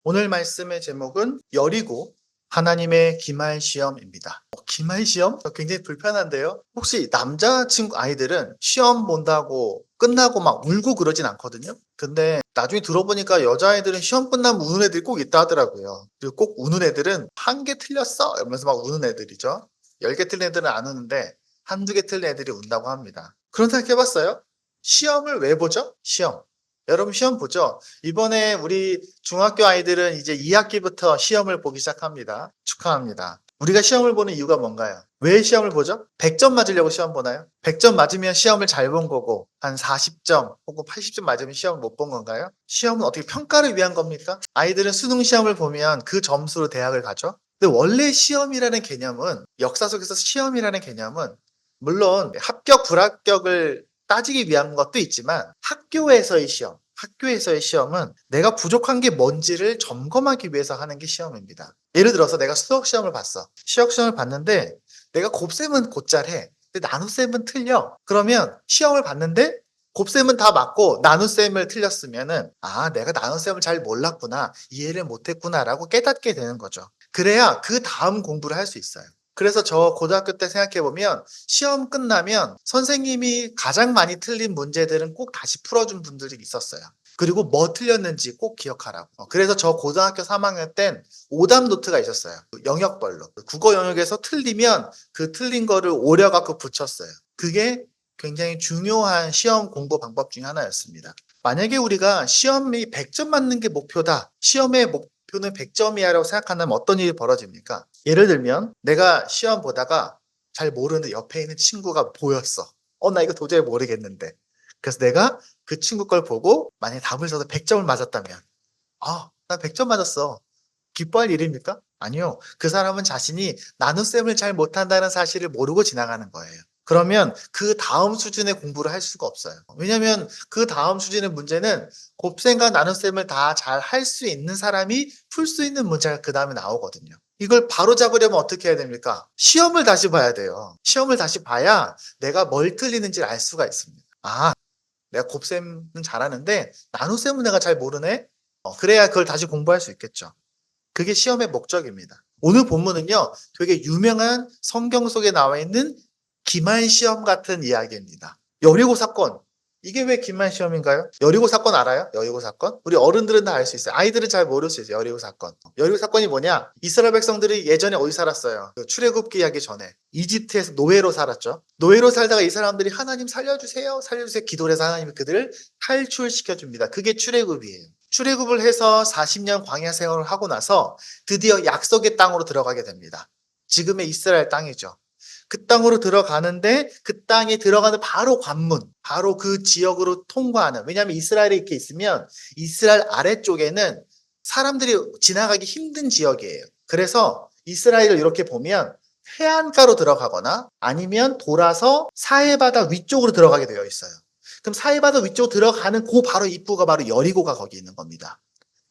오늘 말씀의 제목은 여리고 하나님의 기말 시험입니다. 기말 시험? 굉장히 불편한데요. 혹시 남자친구 아이들은 시험 본다고 끝나고 막 울고 그러진 않거든요. 근데 나중에 들어보니까 여자아이들은 시험 끝나면 우는 애들이 꼭 있다 하더라고요. 그리고 꼭 우는 애들은 한 개 틀렸어 이러면서 막 우는 애들이죠. 10개 틀린 애들은 안 우는데 한두 개 틀린 애들이 운다고 합니다. 그런 생각 해봤어요? 시험을 왜 보죠? 시험. 여러분 시험 보죠? 이번에 우리 중학교 아이들은 이제 2학기부터 시험을 보기 시작합니다. 축하합니다. 우리가 시험을 보는 이유가 뭔가요? 왜 시험을 보죠? 100점 맞으려고 시험 보나요? 100점 맞으면 시험을 잘 본 거고 한 40점 혹은 80점 맞으면 시험을 못 본 건가요? 시험은 어떻게 평가를 위한 겁니까? 아이들은 수능 시험을 보면 그 점수로 대학을 가죠. 근데 원래 시험이라는 개념은 역사 속에서 시험이라는 개념은 물론 합격 불합격을 따지기 위한 것도 있지만 학교에서의 시험은 내가 부족한 게 뭔지를 점검하기 위해서 하는 게 시험입니다. 예를 들어서 내가 수학 시험을 봤어. 수학 시험을 봤는데 내가 곱셈은 곧잘해. 근데 나눗셈은 틀려. 그러면 시험을 봤는데 곱셈은 다 맞고 나눗셈을 틀렸으면은 내가 나눗셈을 잘 몰랐구나. 이해를 못했구나라고 깨닫게 되는 거죠. 그래야 그 다음 공부를 할 수 있어요. 그래서 저 고등학교 때 생각해보면 시험 끝나면 선생님이 가장 많이 틀린 문제들은 꼭 다시 풀어준 분들이 있었어요. 그리고 뭐 틀렸는지 꼭 기억하라고. 그래서 저 고등학교 3학년 땐 오답 노트가 있었어요. 영역별로. 국어 영역에서 틀리면 그 틀린 거를 오려갖고 붙였어요. 그게 굉장히 중요한 시험 공부 방법 중에 하나였습니다. 만약에 우리가 시험이 100점 맞는 게 목표다. 시험의 목표는 100점이야라고 생각한다면 어떤 일이 벌어집니까? 예를 들면 내가 시험 보다가 잘 모르는 옆에 있는 친구가 보였어. 나 이거 도저히 모르겠는데. 그래서 내가 그 친구 걸 보고 만약에 답을 써서 100점을 맞았다면 나 100점 맞았어. 기뻐할 일입니까? 아니요. 그 사람은 자신이 나눗셈을 잘 못한다는 사실을 모르고 지나가는 거예요. 그러면 그 다음 수준의 공부를 할 수가 없어요. 왜냐하면 그 다음 수준의 문제는 곱셈과 나눗셈을 다 잘 할 수 있는 사람이 풀 수 있는 문제가 그 다음에 나오거든요. 이걸 바로 잡으려면 어떻게 해야 됩니까? 시험을 다시 봐야 돼요. 시험을 다시 봐야 내가 뭘 틀리는지 알 수가 있습니다. 내가 곱셈은 잘하는데 나눗셈은 내가 잘 모르네? 그래야 그걸 다시 공부할 수 있겠죠. 그게 시험의 목적입니다. 오늘 본문은요, 되게 유명한 성경 속에 나와 있는 기말 시험 같은 이야기입니다. 여리고 사건. 이게 왜 기말 시험인가요? 여리고 사건 알아요? 여리고 사건? 우리 어른들은 다 알 수 있어요. 아이들은 잘 모를 수 있어요. 여리고 사건. 여리고 사건이 뭐냐? 이스라엘 백성들이 예전에 어디 살았어요? 출애굽기 하기 전에 이집트에서 노예로 살았죠. 노예로 살다가 이 사람들이 하나님 살려주세요, 살려주세요 기도를 해서 하나님이 그들을 탈출시켜 줍니다. 그게 출애굽이에요. 출애굽을 해서 40년 광야 생활을 하고 나서 드디어 약속의 땅으로 들어가게 됩니다. 지금의 이스라엘 땅이죠. 그 땅으로 들어가는데 그 땅에 들어가는 바로 관문, 바로 그 지역으로 통과하는, 왜냐하면 이스라엘에 이렇게 있으면 이스라엘 아래쪽에는 사람들이 지나가기 힘든 지역이에요. 그래서 이스라엘을 이렇게 보면 해안가로 들어가거나 아니면 돌아서 사해바다 위쪽으로 들어가게 되어 있어요. 그럼 사해바다 위쪽으로 들어가는 그 바로 입구가 바로 여리고가 거기 있는 겁니다.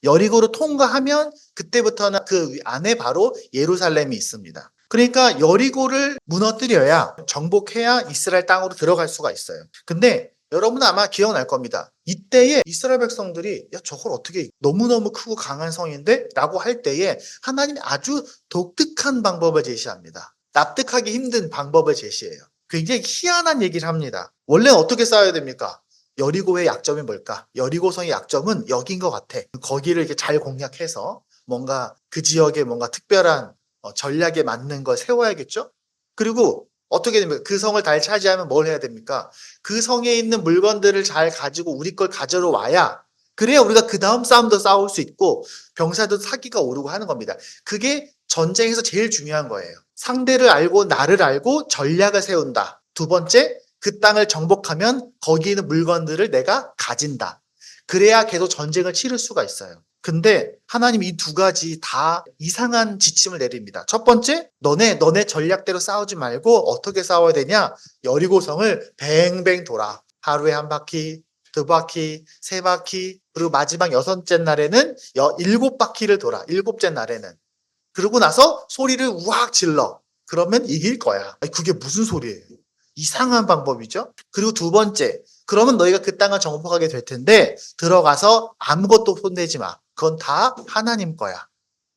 여리고를 통과하면 그때부터는 그 안에 바로 예루살렘이 있습니다. 그러니까 여리고를 무너뜨려야 정복해야 이스라엘 땅으로 들어갈 수가 있어요. 근데 여러분은 아마 기억날 겁니다. 이때에 이스라엘 백성들이 저걸 어떻게 너무너무 크고 강한 성인데? 라고 할 때에 하나님이 아주 독특한 방법을 제시합니다. 납득하기 힘든 방법을 제시해요. 굉장히 희한한 얘기를 합니다. 원래 어떻게 싸워야 됩니까? 여리고의 약점이 뭘까? 여리고성의 약점은 여긴 것 같아. 거기를 이렇게 잘 공략해서 뭔가 그 지역에 뭔가 특별한 전략에 맞는 걸 세워야겠죠? 그리고 어떻게 됩니까? 그 성을 잘 차지하면 뭘 해야 됩니까? 그 성에 있는 물건들을 잘 가지고 우리 걸 가져러 와야, 그래야 우리가 그 다음 싸움도 싸울 수 있고 병사도 사기가 오르고 하는 겁니다. 그게 전쟁에서 제일 중요한 거예요. 상대를 알고 나를 알고 전략을 세운다. 두 번째, 그 땅을 정복하면 거기 있는 물건들을 내가 가진다. 그래야 계속 전쟁을 치를 수가 있어요. 근데 하나님 이 두 가지 다 이상한 지침을 내립니다. 첫 번째, 너네 전략대로 싸우지 말고 어떻게 싸워야 되냐? 여리고성을 뱅뱅 돌아. 하루에 한 바퀴, 두 바퀴, 세 바퀴, 그리고 마지막 6째 날에는 7바퀴를 돌아. 7째 날에는. 그러고 나서 소리를 우악 질러. 그러면 이길 거야. 그게 무슨 소리예요? 이상한 방법이죠. 그리고 두 번째, 그러면 너희가 그 땅을 정복하게 될 텐데 들어가서 아무것도 손대지 마. 그건 다 하나님 거야.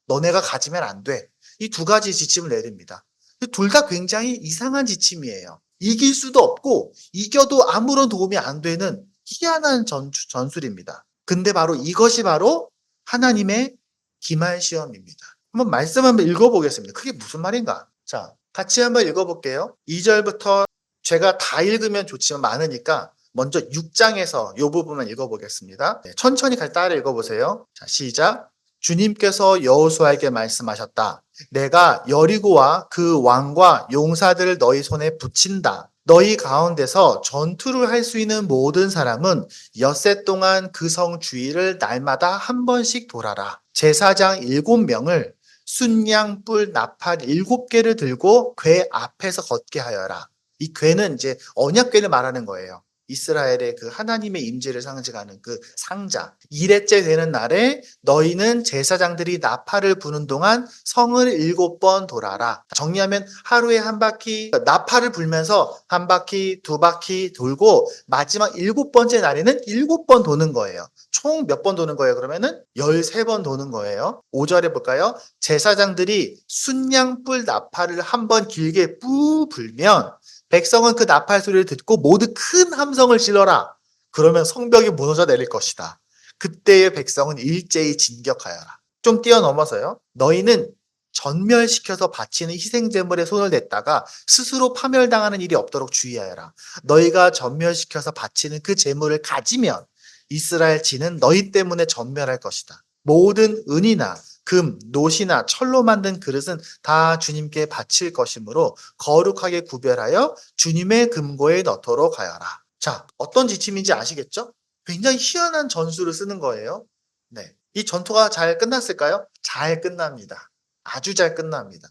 너네가 가지면 안 돼. 이 두 가지 지침을 내립니다. 둘 다 굉장히 이상한 지침이에요. 이길 수도 없고 이겨도 아무런 도움이 안 되는 희한한 전술입니다. 근데 바로 이것이 바로 하나님의 기말 시험입니다. 한번 말씀 한번 읽어보겠습니다. 그게 무슨 말인가? 자, 같이 한번 읽어볼게요. 2절부터 제가 다 읽으면 좋지만 많으니까 먼저 6장에서 이 부분만 읽어보겠습니다. 네, 천천히 따라 읽어보세요. 자, 시작. 주님께서 여호수아에게 말씀하셨다. 내가 여리고와 그 왕과 용사들을 너희 손에 붙인다. 너희 가운데서 전투를 할 수 있는 모든 사람은 엿새 동안 그 성 주위를 날마다 한 번씩 돌아라. 제사장 7명을 순양 뿔 나팔 7개를 들고 궤 앞에서 걷게 하여라. 이 궤는 이제 언약궤를 말하는 거예요. 이스라엘의 그 하나님의 임재를 상징하는 그 상자. 2회째 되는 날에 너희는 제사장들이 나팔을 부는 동안 성을 7번 돌아라. 정리하면 하루에 한 바퀴 나팔을 불면서 한 바퀴, 두 바퀴 돌고 마지막 7번째 날에는 7번 도는 거예요. 총 몇 번 도는 거예요? 그러면은 13번 도는 거예요. 5절에 볼까요? 제사장들이 순양불 나팔을 한 번 길게 뿌 불면 백성은 그 나팔 소리를 듣고 모두 큰 함성을 질러라. 그러면 성벽이 무너져 내릴 것이다. 그때의 백성은 일제히 진격하여라. 좀 뛰어넘어서요. 너희는 전멸시켜서 바치는 희생제물에 손을 댔다가 스스로 파멸당하는 일이 없도록 주의하여라. 너희가 전멸시켜서 바치는 그 제물을 가지면 이스라엘 지는 너희 때문에 전멸할 것이다. 모든 은이나 금, 놋이나 철로 만든 그릇은 다 주님께 바칠 것이므로 거룩하게 구별하여 주님의 금고에 넣도록 하여라. 자, 어떤 지침인지 아시겠죠? 굉장히 희한한 전술을 쓰는 거예요. 네. 이 전투가 잘 끝났을까요? 잘 끝납니다. 아주 잘 끝납니다.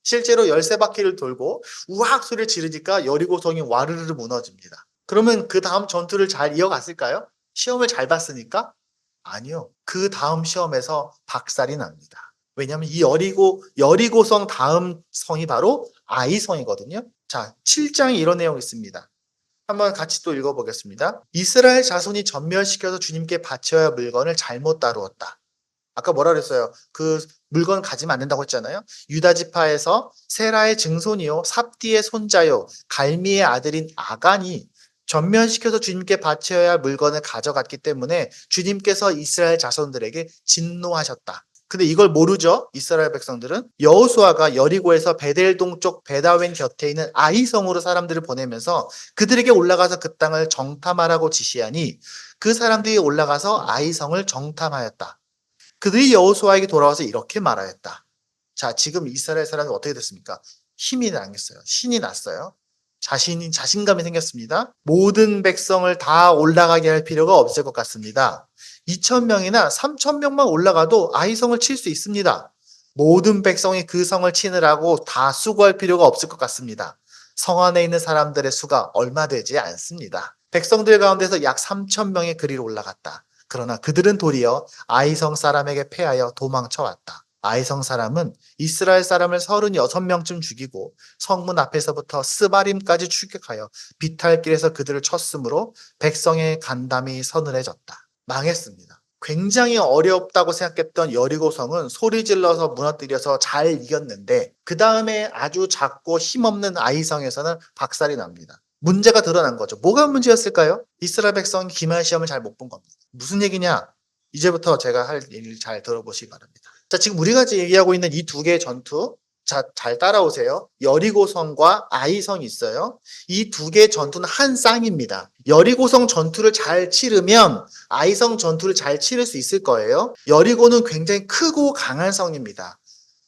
실제로 13바퀴를 돌고 우악 소리를 지르니까 여리고성이 와르르 무너집니다. 그러면 그 다음 전투를 잘 이어갔을까요? 시험을 잘 봤으니까? 아니요. 그 다음 시험에서 박살이 납니다. 왜냐하면 이 여리고성 다음 성이 바로 아이성이거든요. 자, 7장에 이런 내용이 있습니다. 한번 같이 또 읽어보겠습니다. 이스라엘 자손이 전멸시켜서 주님께 바쳐야 할 물건을 잘못 다루었다. 아까 뭐라 그랬어요? 그 물건 가지면 안 된다고 했잖아요. 유다 지파에서 세라의 증손이요 삽디의 손자요 갈미의 아들인 아간이 전면시켜서 주님께 바쳐야 할 물건을 가져갔기 때문에 주님께서 이스라엘 자손들에게 진노하셨다. 근데 이걸 모르죠? 이스라엘 백성들은. 여호수아가 여리고에서 베델 동쪽 베다웬 곁에 있는 아이성으로 사람들을 보내면서 그들에게 올라가서 그 땅을 정탐하라고 지시하니 그 사람들이 올라가서 아이성을 정탐하였다. 그들이 여호수아에게 돌아와서 이렇게 말하였다. 자, 지금 이스라엘 사람이 어떻게 됐습니까? 힘이 나겠어요. 신이 났어요. 자신감이 생겼습니다. 모든 백성을 다 올라가게 할 필요가 없을 것 같습니다. 2,000명이나 3,000명만 올라가도 아이성을 칠 수 있습니다. 모든 백성이 그 성을 치느라고 다 수고할 필요가 없을 것 같습니다. 성 안에 있는 사람들의 수가 얼마 되지 않습니다. 백성들 가운데서 약 3,000명의 그리로 올라갔다. 그러나 그들은 도리어 아이성 사람에게 패하여 도망쳐왔다. 아이성 사람은 이스라엘 사람을 36명쯤 죽이고 성문 앞에서부터 스바림까지 추격하여 비탈길에서 그들을 쳤으므로 백성의 간담이 서늘해졌다. 망했습니다. 굉장히 어렵다고 생각했던 여리고성은 소리 질러서 무너뜨려서 잘 이겼는데 그 다음에 아주 작고 힘없는 아이성에서는 박살이 납니다. 문제가 드러난 거죠. 뭐가 문제였을까요? 이스라엘 백성이 기말 시험을 잘 못 본 겁니다. 무슨 얘기냐? 이제부터 제가 할 얘기를 잘 들어보시기 바랍니다. 자, 지금 우리가 얘기하고 있는 이 두 개의 전투, 자, 잘 따라오세요. 여리고성과 아이성이 있어요. 이 두 개의 전투는 한 쌍입니다. 여리고성 전투를 잘 치르면 아이성 전투를 잘 치를 수 있을 거예요. 여리고는 굉장히 크고 강한 성입니다.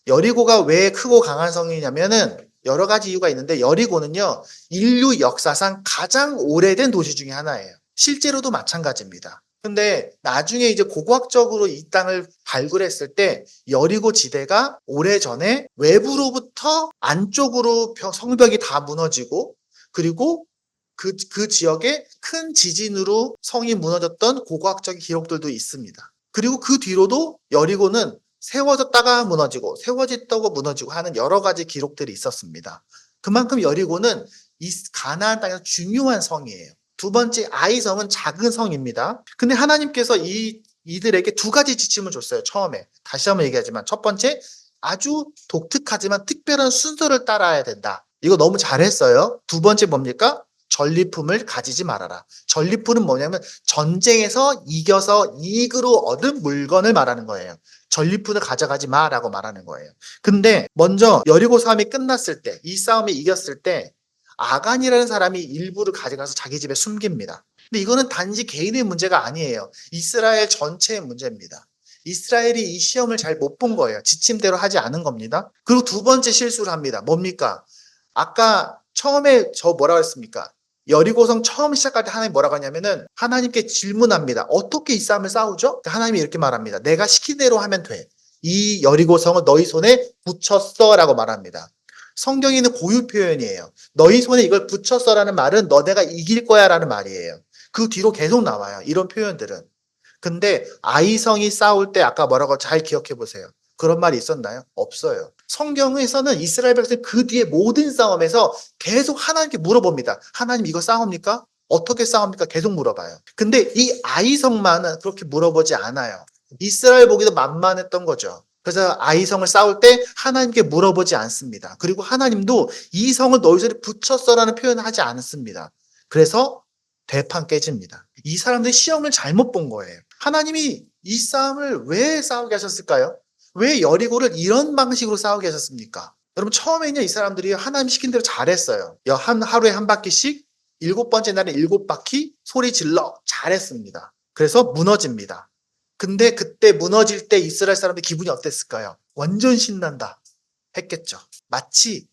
여리고가 왜 크고 강한 성이냐면은 여러 가지 이유가 있는데 여리고는요, 인류 역사상 가장 오래된 도시 중에 하나예요. 실제로도 마찬가지입니다. 근데 나중에 이제 고고학적으로 이 땅을 발굴했을 때 여리고 지대가 오래전에 외부로부터 안쪽으로 성벽이 다 무너지고 그리고 그 지역에 큰 지진으로 성이 무너졌던 고고학적인 기록들도 있습니다. 그리고 그 뒤로도 여리고는 세워졌다가 무너지고 세워졌다가 무너지고 하는 여러 가지 기록들이 있었습니다. 그만큼 여리고는 이 가나안 땅에서 중요한 성이에요. 두 번째 아이성은 작은 성입니다. 근데 하나님께서 이 이들에게 두 가지 지침을 줬어요. 처음에. 다시 한번 얘기하지만 첫 번째, 아주 독특하지만 특별한 순서를 따라야 된다. 이거 너무 잘했어요. 두 번째 뭡니까? 전리품을 가지지 말아라. 전리품은 뭐냐면 전쟁에서 이겨서 이익으로 얻은 물건을 말하는 거예요. 전리품을 가져가지 마라고 말하는 거예요. 근데 먼저 여리고 싸움이 끝났을 때, 이 싸움이 이겼을 때 아간이라는 사람이 일부를 가져가서 자기 집에 숨깁니다. 근데 이거는 단지 개인의 문제가 아니에요. 이스라엘 전체의 문제입니다. 이스라엘이 이 시험을 잘 못 본 거예요. 지침대로 하지 않은 겁니다. 그리고 두 번째 실수를 합니다. 뭡니까? 아까 처음에 저 뭐라고 했습니까? 여리고성 처음 시작할 때 하나님 뭐라고 하냐면은 하나님께 질문합니다. 어떻게 이 싸움을 싸우죠? 하나님이 이렇게 말합니다. 내가 시킨 대로 하면 돼. 이 여리고성을 너희 손에 붙였어 라고 말합니다. 성경에 있는 고유 표현이에요. 너희 손에 이걸 붙였어라는 말은 너네가 이길 거야 라는 말이에요. 그 뒤로 계속 나와요. 이런 표현들은. 근데 아이성이 싸울 때 아까 뭐라고 잘 기억해 보세요. 그런 말이 있었나요? 없어요. 성경에서는 이스라엘 백성이 그 뒤에 모든 싸움에서 계속 하나님께 물어봅니다. 하나님 이거 싸웁니까? 어떻게 싸웁니까? 계속 물어봐요. 근데 이 아이성만은 그렇게 물어보지 않아요. 이스라엘 보기도 만만했던 거죠. 그래서 아이성을 싸울 때 하나님께 물어보지 않습니다. 그리고 하나님도 이 성을 너희 손에 붙였어라는 표현을 하지 않습니다. 그래서 대판 깨집니다. 이 사람들이 시험을 잘못 본 거예요. 하나님이 이 싸움을 왜 싸우게 하셨을까요? 왜 여리고를 이런 방식으로 싸우게 하셨습니까? 여러분 처음에는요 이 사람들이 하나님 시킨 대로 잘했어요. 하루에 한 바퀴씩 7번째 날에 7바퀴 소리 질러 잘했습니다. 그래서 무너집니다. 근데 그때 무너질 때 이스라엘 사람들 기분이 어땠을까요? 완전 신난다 했겠죠. 마치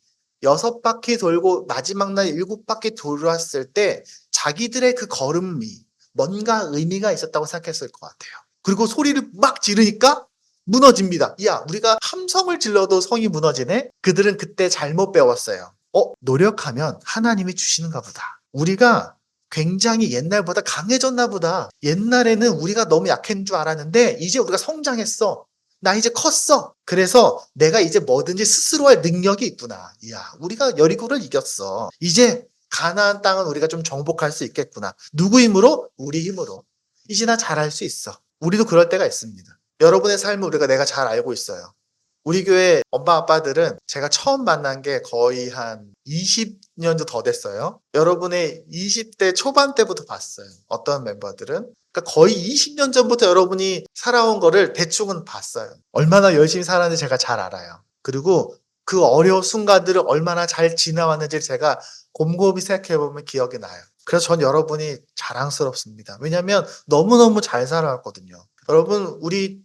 6바퀴 돌고 마지막 날 7바퀴 돌았을 때 자기들의 그 걸음이 뭔가 의미가 있었다고 생각했을 것 같아요. 그리고 소리를 막 지르니까 무너집니다. 야, 우리가 함성을 질러도 성이 무너지네? 그들은 그때 잘못 배웠어요. 노력하면 하나님이 주시는가 보다. 우리가 굉장히 옛날보다 강해졌나 보다. 옛날에는 우리가 너무 약한 줄 알았는데 이제 우리가 성장했어. 나 이제 컸어. 그래서 내가 이제 뭐든지 스스로 할 능력이 있구나. 이야, 우리가 여리고를 이겼어. 이제 가나안 땅은 우리가 좀 정복할 수 있겠구나. 누구 힘으로? 우리 힘으로. 이제 나 잘할 수 있어. 우리도 그럴 때가 있습니다. 여러분의 삶을 내가 잘 알고 있어요. 우리 교회 엄마 아빠들은 제가 처음 만난 게 거의 한 20년도 더 됐어요. 여러분의 20대 초반 때부터 봤어요. 어떤 멤버들은. 그러니까 거의 20년 전부터 여러분이 살아온 거를 대충은 봤어요. 얼마나 열심히 살았는지 제가 잘 알아요. 그리고 그 어려운 순간들을 얼마나 잘 지나왔는지 제가 곰곰이 생각해보면 기억이 나요. 그래서 전 여러분이 자랑스럽습니다. 왜냐하면 너무너무 잘 살아왔거든요. 여러분 우리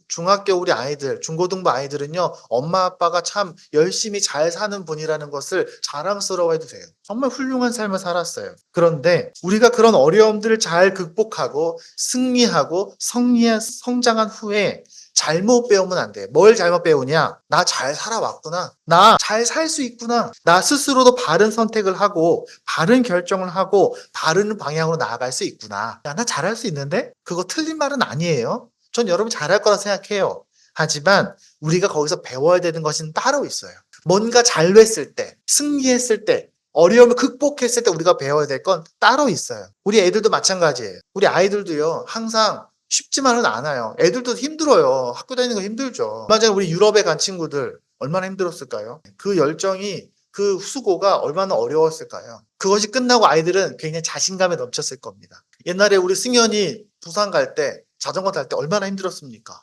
중학교 우리 아이들 중고등부 아이들은요 엄마 아빠가 참 열심히 잘 사는 분이라는 것을 자랑스러워해도 돼요. 정말 훌륭한 삶을 살았어요. 그런데 우리가 그런 어려움들을 잘 극복하고 승리하고 성장한 후에 잘못 배우면 안 돼. 뭘 잘못 배우냐? 나 잘 살아왔구나. 나 잘 살 수 있구나. 나 스스로도 바른 선택을 하고 바른 결정을 하고 바른 방향으로 나아갈 수 있구나. 야, 나 잘할 수 있는데? 그거 틀린 말은 아니에요. 전 여러분 잘할 거라 생각해요. 하지만 우리가 거기서 배워야 되는 것은 따로 있어요. 뭔가 잘 됐을 때, 승리했을 때, 어려움을 극복했을 때 우리가 배워야 될 건 따로 있어요. 우리 애들도 마찬가지예요. 우리 아이들도요. 항상 쉽지만은 않아요. 애들도 힘들어요. 학교 다니는 거 힘들죠. 얼마 전에 우리 유럽에 간 친구들 얼마나 힘들었을까요? 그 열정이 그 수고가 얼마나 어려웠을까요? 그것이 끝나고 아이들은 굉장히 자신감에 넘쳤을 겁니다. 옛날에 우리 승현이 부산 갈 때 자전거 탈 때 얼마나 힘들었습니까?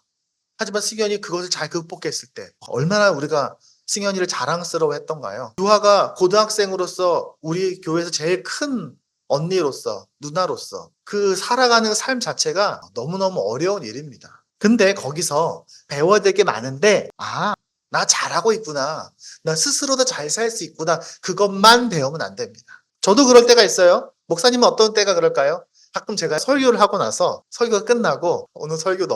하지만 승현이 그것을 잘 극복했을 때 얼마나 우리가 승현이를 자랑스러워했던가요? 유아가 고등학생으로서 우리 교회에서 제일 큰 언니로서 누나로서 그 살아가는 삶 자체가 너무너무 어려운 일입니다. 근데 거기서 배워야 될 게 많은데 나 잘하고 있구나. 나 스스로도 잘 살 수 있구나. 그것만 배우면 안 됩니다. 저도 그럴 때가 있어요. 목사님은 어떤 때가 그럴까요? 가끔 제가 설교를 하고 나서 설교가 끝나고 오늘 설교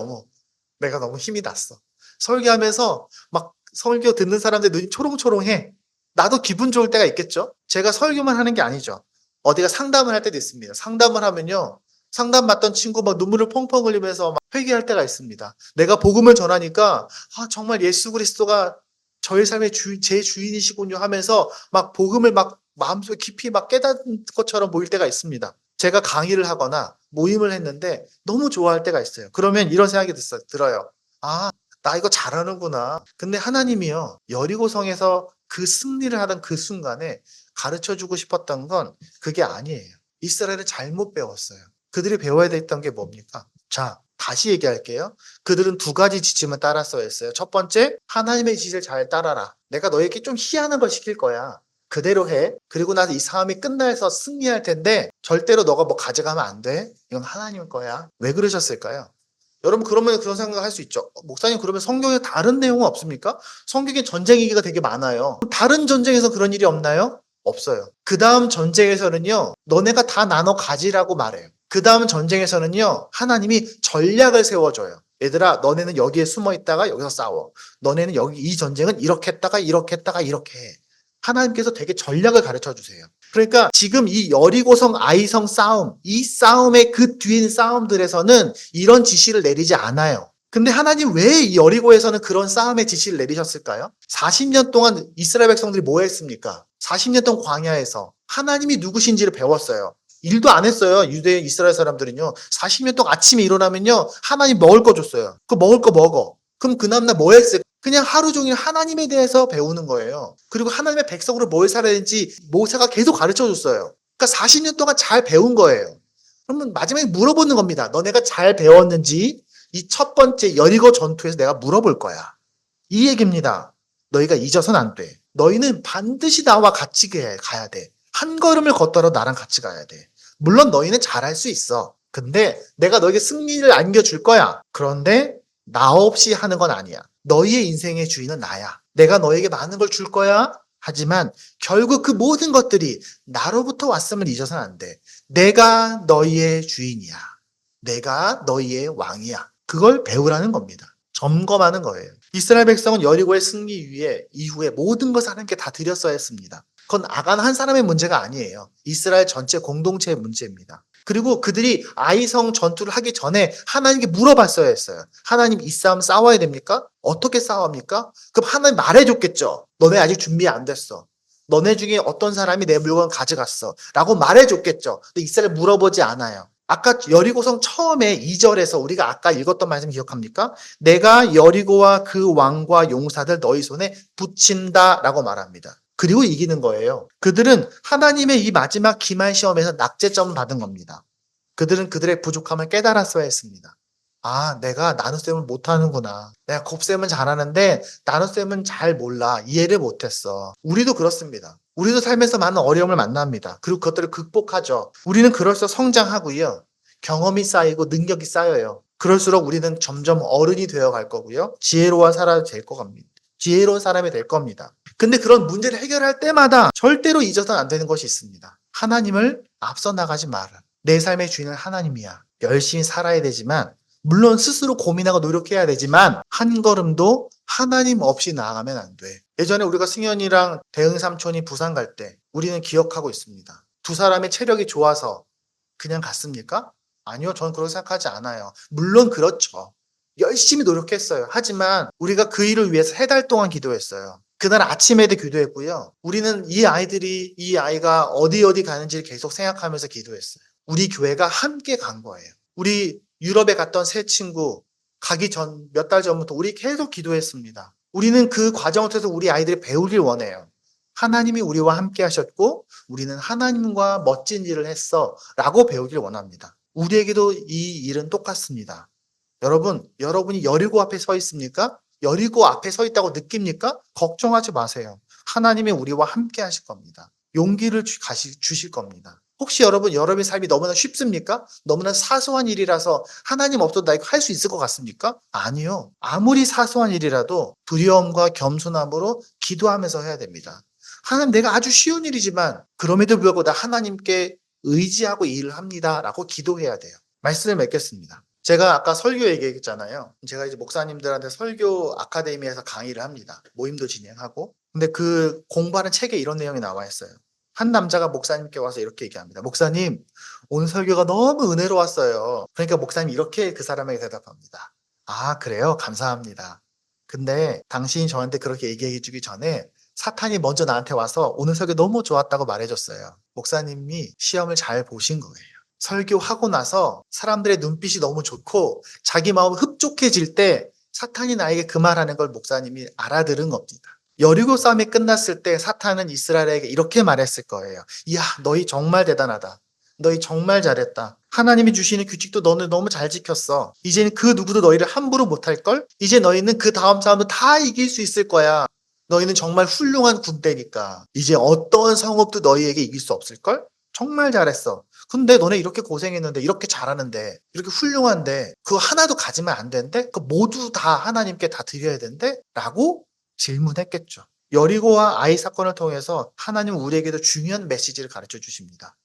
내가 너무 힘이 났어. 설교하면서 막 설교 듣는 사람들 눈이 초롱초롱해. 나도 기분 좋을 때가 있겠죠? 제가 설교만 하는 게 아니죠. 어디가 상담을 할 때도 있습니다. 상담을 하면요. 상담 받던 친구 막 눈물을 펑펑 흘리면서 막 회개할 때가 있습니다. 내가 복음을 전하니까 정말 예수 그리스도가 저의 삶의 제 주인이시군요 하면서 막 복음을 막 마음속에 깊이 막 깨닫는 것처럼 보일 때가 있습니다. 제가 강의를 하거나 모임을 했는데 너무 좋아할 때가 있어요. 그러면 이런 생각이 들어요. 아, 나 이거 잘하는구나. 근데 하나님이요, 여리고성에서 그 승리를 하던 그 순간에 가르쳐 주고 싶었던 건 그게 아니에요. 이스라엘은 잘못 배웠어요. 그들이 배워야 됐던 게 뭡니까? 자, 다시 얘기할게요. 그들은 두 가지 지침을 따랐어야 했어요. 첫 번째, 하나님의 지시를 잘 따라라. 내가 너에게 좀 희한한 걸 시킬 거야. 그대로 해. 그리고 나서 이 싸움이 끝나서 승리할 텐데 절대로 너가 뭐 가져가면 안 돼. 이건 하나님 거야. 왜 그러셨을까요? 여러분, 그러면 그런 생각을 할 수 있죠. 목사님, 그러면 성경에 다른 내용은 없습니까? 성경에 전쟁 얘기가 되게 많아요. 다른 전쟁에서 그런 일이 없나요? 없어요. 그 다음 전쟁에서는요, 너네가 다 나눠 가지라고 말해요. 그 다음 전쟁에서는요, 하나님이 전략을 세워줘요. 얘들아, 너네는 여기에 숨어 있다가 여기서 싸워. 너네는 여기 이 전쟁은 이렇게 했다가 이렇게 했다가 이렇게 해. 하나님께서 되게 전략을 가르쳐 주세요. 그러니까 지금 이 여리고성 아이성 싸움, 이 싸움의 그 뒤인 싸움들에서는 이런 지시를 내리지 않아요. 근데 하나님 왜 이 여리고에서는 그런 싸움의 지시를 내리셨을까요? 40년 동안 이스라엘 백성들이 뭐 했습니까? 40년 동안 광야에서 하나님이 누구신지를 배웠어요. 일도 안 했어요. 유대 이스라엘 사람들은요. 40년 동안 아침에 일어나면요, 하나님 먹을 거 줬어요. 그 먹을 거 먹어. 그럼 그 다음날 뭐 했어요? 그냥 하루 종일 하나님에 대해서 배우는 거예요. 그리고 하나님의 백성으로 뭘 살아야 되는지 모세가 계속 가르쳐 줬어요. 그러니까 40년 동안 잘 배운 거예요. 그러면 마지막에 물어보는 겁니다. 너네가 잘 배웠는지 이 첫 번째 여리고 전투에서 내가 물어볼 거야. 이 얘기입니다. 너희가 잊어서는 안 돼. 너희는 반드시 나와 같이 가야 돼. 한 걸음을 걷더라도 나랑 같이 가야 돼. 물론 너희는 잘할 수 있어. 근데 내가 너에게 승리를 안겨줄 거야. 그런데 나 없이 하는 건 아니야. 너희의 인생의 주인은 나야. 내가 너에게 많은 걸 줄 거야. 하지만 결국 그 모든 것들이 나로부터 왔음을 잊어서는 안 돼. 내가 너희의 주인이야. 내가 너희의 왕이야. 그걸 배우라는 겁니다. 점검하는 거예요. 이스라엘 백성은 여리고의 승리 위에 이후에 모든 것을 하나님께 다 드렸어야 했습니다. 그건 아간 한 사람의 문제가 아니에요. 이스라엘 전체 공동체의 문제입니다. 그리고 그들이 아이성 전투를 하기 전에 하나님께 물어봤어야 했어요. 하나님, 이 싸움 싸워야 됩니까? 어떻게 싸웁니까? 그럼 하나님 말해줬겠죠. 너네 아직 준비 안 됐어. 너네 중에 어떤 사람이 내 물건 가져갔어. 라고 말해줬겠죠. 근데 이스라엘 물어보지 않아요. 아까 여리고성 처음에 2절에서 우리가 아까 읽었던 말씀 기억합니까? 내가 여리고와 그 왕과 용사들 너희 손에 붙인다 라고 말합니다. 그리고 이기는 거예요. 그들은 하나님의 이 마지막 기말 시험에서 낙제점을 받은 겁니다. 그들은 그들의 부족함을 깨달았어야 했습니다. 아, 내가 나눗셈을 못하는구나. 내가 곱셈은 잘하는데 나눗셈은 잘 몰라. 이해를 못했어. 우리도 그렇습니다. 우리도 삶에서 많은 어려움을 만납니다. 그리고 그것들을 극복하죠. 우리는 그럴수록 성장하고요. 경험이 쌓이고 능력이 쌓여요. 그럴수록 우리는 점점 어른이 되어갈 거고요. 지혜로운 사람이 될 겁니다. 지혜로운 사람이 될 겁니다. 근데 그런 문제를 해결할 때마다 절대로 잊어서는 안 되는 것이 있습니다. 하나님을 앞서 나가지 마라. 내 삶의 주인은 하나님이야. 열심히 살아야 되지만, 물론 스스로 고민하고 노력해야 되지만 한 걸음도 하나님 없이 나아가면 안 돼. 예전에 우리가 승현이랑 대응 삼촌이 부산 갈 때 우리는 기억하고 있습니다. 두 사람의 체력이 좋아서 그냥 갔습니까? 아니요, 저는 그렇게 생각하지 않아요. 물론 그렇죠. 열심히 노력했어요. 하지만 우리가 그 일을 위해서 3달 동안 기도했어요. 그날 아침에도 기도했고요. 우리는 이 아이가 어디 가는지를 계속 생각하면서 기도했어요. 우리 교회가 함께 간 거예요. 우리 유럽에 갔던 세 친구 가기 전 몇 달 전부터 우리 계속 기도했습니다. 우리는 그 과정을 통해서 우리 아이들이 배우길 원해요. 하나님이 우리와 함께 하셨고 우리는 하나님과 멋진 일을 했어 라고 배우길 원합니다. 우리에게도 이 일은 똑같습니다. 여러분이 여리고 앞에 서 있습니까? 여리고 앞에 서 있다고 느낍니까? 걱정하지 마세요. 하나님이 우리와 함께 하실 겁니다. 용기를 주실 겁니다. 혹시 여러분의 삶이 너무나 쉽습니까? 너무나 사소한 일이라서 하나님 없어도 나 이거 할 수 있을 것 같습니까? 아니요. 아무리 사소한 일이라도 두려움과 겸손함으로 기도하면서 해야 됩니다. 하나님, 내가 아주 쉬운 일이지만 그럼에도 불구하고 나 하나님께 의지하고 일을 합니다 라고 기도해야 돼요. 말씀을 맺겠습니다. 제가 아까 설교 얘기했잖아요. 제가 이제 목사님들한테 설교 아카데미에서 강의를 합니다. 모임도 진행하고. 근데 그 공부하는 책에 이런 내용이 나와 있어요. 한 남자가 목사님께 와서 이렇게 얘기합니다. 목사님, 오늘 설교가 너무 은혜로웠어요. 그러니까 목사님이 이렇게 그 사람에게 대답합니다. 아, 그래요? 감사합니다. 근데 당신이 저한테 그렇게 얘기해 주기 전에 사탄이 먼저 나한테 와서 오늘 설교 너무 좋았다고 말해줬어요. 목사님이 시험을 잘 보신 거예요. 설교하고 나서 사람들의 눈빛이 너무 좋고 자기 마음이 흡족해질 때 사탄이 나에게 그 말하는 걸 목사님이 알아들은 겁니다. 여리고 싸움이 끝났을 때 사탄은 이스라엘에게 이렇게 말했을 거예요. 이야, 너희 정말 대단하다. 너희 정말 잘했다. 하나님이 주시는 규칙도 너는 너무 잘 지켰어. 이제는 그 누구도 너희를 함부로 못할걸? 이제 너희는 그 다음 싸움도 다 이길 수 있을 거야. 너희는 정말 훌륭한 군대니까. 이제 어떤 성읍도 너희에게 이길 수 없을걸? 정말 잘했어. 근데 너네 이렇게 고생했는데, 이렇게 잘하는데, 이렇게 훌륭한데, 그거 하나도 가지면 안 되는데? 그 모두 다 하나님께 다 드려야 되는데? 라고 질문했겠죠. 여리고와 아이 사건을 통해서 하나님은 우리에게도 중요한 메시지를 가르쳐 주십니다.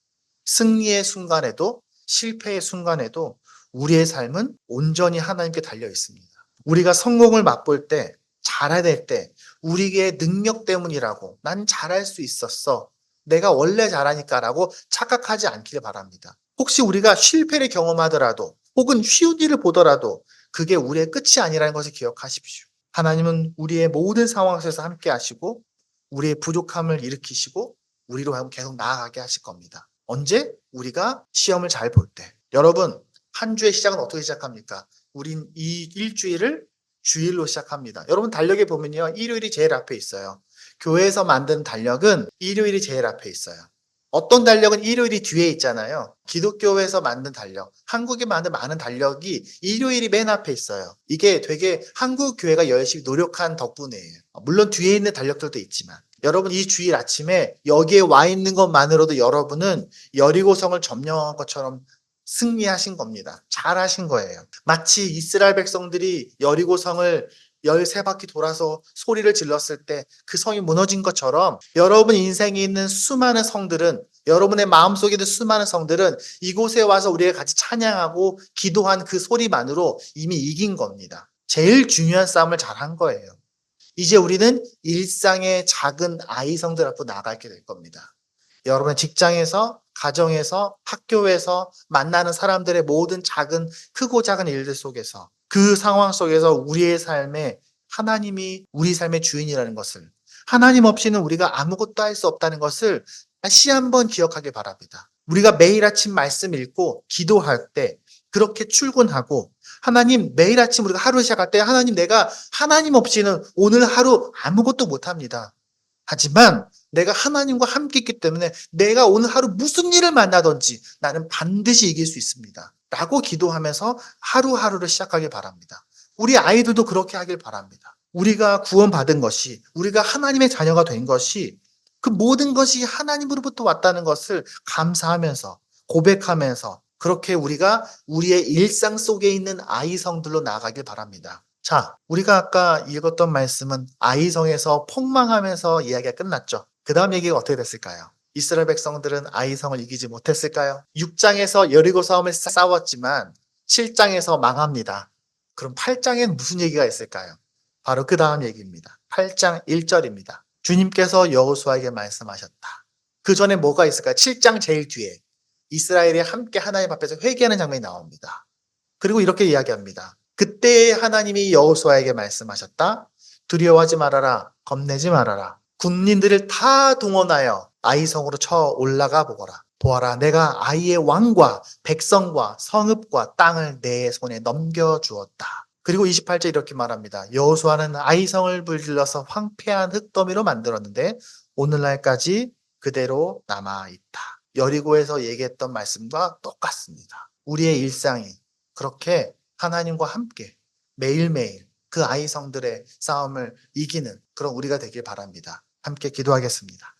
승리의 순간에도 실패의 순간에도 우리의 삶은 온전히 하나님께 달려 있습니다. 우리가 성공을 맛볼 때, 잘해야 될 때, 우리의 능력 때문이라고 난 잘할 수 있었어. 내가 원래 잘하니까라고 착각하지 않기를 바랍니다. 혹시 우리가 실패를 경험하더라도 혹은 쉬운 일을 보더라도 그게 우리의 끝이 아니라는 것을 기억하십시오. 하나님은 우리의 모든 상황 속에서 함께 하시고 우리의 부족함을 일으키시고 우리로 하여금 계속 나아가게 하실 겁니다. 언제? 우리가 시험을 잘 볼 때. 여러분, 한 주의 시작은 어떻게 시작합니까? 우린 이 일주일을 주일로 시작합니다. 여러분 달력에 보면요. 일요일이 제일 앞에 있어요. 교회에서 만든 달력은 일요일이 제일 앞에 있어요. 어떤 달력은 일요일이 뒤에 있잖아요. 기독교에서 만든 달력, 한국에 만든 많은 달력이 일요일이 맨 앞에 있어요. 이게 되게 한국 교회가 열심히 노력한 덕분이에요. 물론 뒤에 있는 달력들도 있지만 여러분 이 주일 아침에 여기에 와 있는 것만으로도 여러분은 여리고성을 점령한 것처럼 승리하신 겁니다. 잘하신 거예요. 마치 이스라엘 백성들이 여리고성을 13바퀴 돌아서 소리를 질렀을 때 그 성이 무너진 것처럼 여러분 인생에 있는 수많은 성들은 여러분의 마음속에 있는 수많은 성들은 이곳에 와서 우리가 같이 찬양하고 기도한 그 소리만으로 이미 이긴 겁니다. 제일 중요한 싸움을 잘한 거예요. 이제 우리는 일상의 작은 아이성들 앞으로 나아가게 될 겁니다. 여러분의 직장에서, 가정에서, 학교에서 만나는 사람들의 모든 작은, 크고 작은 일들 속에서 그 상황 속에서 우리의 삶에 하나님이 우리 삶의 주인이라는 것을 하나님 없이는 우리가 아무것도 할 수 없다는 것을 다시 한번 기억하길 바랍니다. 우리가 매일 아침 말씀 읽고 기도할 때 그렇게 출근하고 하나님 매일 아침 우리가 하루 시작할 때 하나님 내가 하나님 없이는 오늘 하루 아무것도 못합니다. 하지만 내가 하나님과 함께 있기 때문에 내가 오늘 하루 무슨 일을 만나든지 나는 반드시 이길 수 있습니다. 라고 기도하면서 하루하루를 시작하길 바랍니다. 우리 아이들도 그렇게 하길 바랍니다. 우리가 구원받은 것이, 우리가 하나님의 자녀가 된 것이 그 모든 것이 하나님으로부터 왔다는 것을 감사하면서 고백하면서 그렇게 우리가 우리의 일상 속에 있는 아이성들로 나아가길 바랍니다. 자, 우리가 아까 읽었던 말씀은 아이성에서 폭망하면서 이야기가 끝났죠. 그 다음 얘기가 어떻게 됐을까요? 이스라엘 백성들은 아이성을 이기지 못했을까요? 6장에서 여리고 싸움을 싸웠지만 7장에서 망합니다. 그럼 8장엔 무슨 얘기가 있을까요? 바로 그 다음 얘기입니다. 8장 1절입니다. 주님께서 여호수아에게 말씀하셨다. 그 전에 뭐가 있을까요? 7장 제일 뒤에 이스라엘이 함께 하나님 앞에서 회개하는 장면이 나옵니다. 그리고 이렇게 이야기합니다. 그때 하나님이 여호수아에게 말씀하셨다. 두려워하지 말아라. 겁내지 말아라. 군인들을 다 동원하여 아이성으로 쳐 올라가 보거라. 보아라, 내가 아이의 왕과 백성과 성읍과 땅을 내 손에 넘겨주었다. 그리고 28절 이렇게 말합니다. 여호수아는 아이성을 불질러서 황폐한 흙더미로 만들었는데 오늘날까지 그대로 남아있다. 여리고에서 얘기했던 말씀과 똑같습니다. 우리의 일상이 그렇게 하나님과 함께 매일매일 그 아이성들의 싸움을 이기는 그런 우리가 되길 바랍니다. 함께 기도하겠습니다.